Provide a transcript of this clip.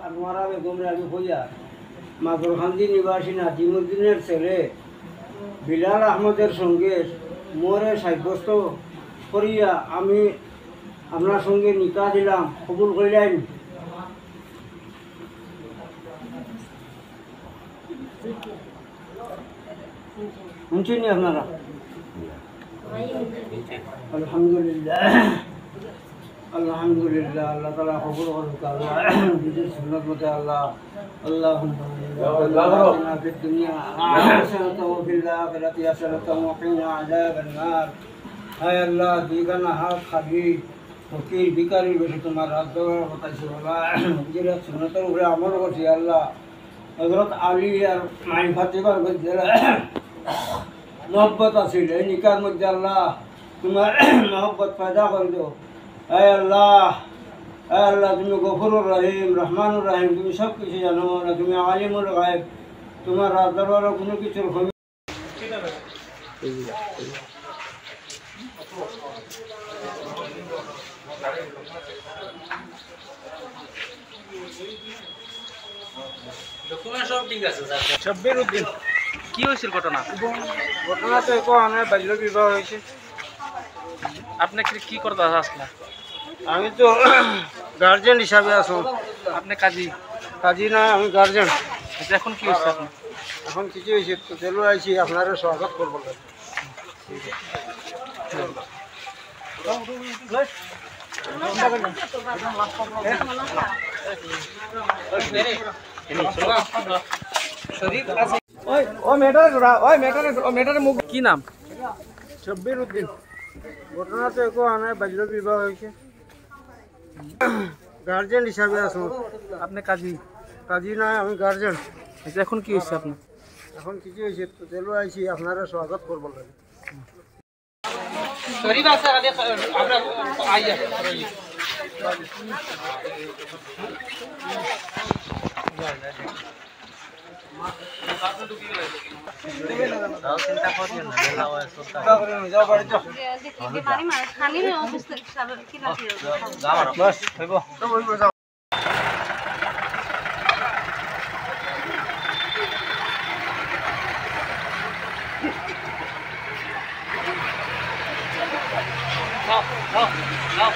আনোয়ারা বেগমের আমি হইয়া মাগরখান্দি নিবাসী নাজিমুদ্দিনের ছেলে বিলাল আহমদের সঙ্গে মোরে সাব্যস্ত করিয়া আমি আপনার সঙ্গে নিকাহ দিলাম, কবুল করিলেন? শুনছেন আপনারা? আলহামদুলিল্লাহ আলহামদুলিল্লাহ, আল্লাহ তাআলা কবুল করুক। আল্লাহ নিজের সুন্নাত মতে আল্লাহ আল্লাহুম্মা ফিদ দুনিয়া হাসানাতাও ওয়া ফিল আখিরাতি হাসানাতাও ওয়া কিনা আযাবান নার। হায় আল্লাহ, দুইখানা হাত খালি ফকির ভিখারির বেশি তোমার হাত ধরার কথা ছিল না। নিজের সুন্নাতের উপরে আমল করছি আল্লাহ। হযরত আলী আর মাই ফাতেমার মধ্যে মহব্বত আছিল, এই নিকার মধ্যে আল্লাহ তোমার মহব্বত পয়দা করে দাও। আয় আল্লাহ, আয় আল্লাহ, তুমি গফুরুর রহিম, রহমানুর রহিম, তুমি সব কিছু জানো না, তুমি আলিমুল গায়ব, তোমার রাত দরবারে কোনো কিছুর কমি। সব ঠিক আছে স্যার। শব্বির উদ্দিন, কি হয়েছিল ঘটনা? ঘটনা তো এখন আমার বাল্য বিবাহ হয়েছে। আপনি কি করতে আসলে? আমি তো গার্জেন হিসাবে আছো। আপনি কাজী? কাজী না, আমি গার্জেন। এখন কি হয়েছে আপনার? এখন কিছু হয়েছে তো চলো আইছি আপনারা স্বাগত করবো। কি নাম? শব্বির উদ্দিন। ঘটনা তো এখন আমার বাল্য বিবাহ হয়েছে। গার্জেন হিসাবে আছো। আপনি কাজী? কাজী না, আমি গার্জেন। এখন কি হয়েছে আপনার? এখন কিছু হয়েছে তো চলো আইছি আপনারা স্বাগত করবো। No.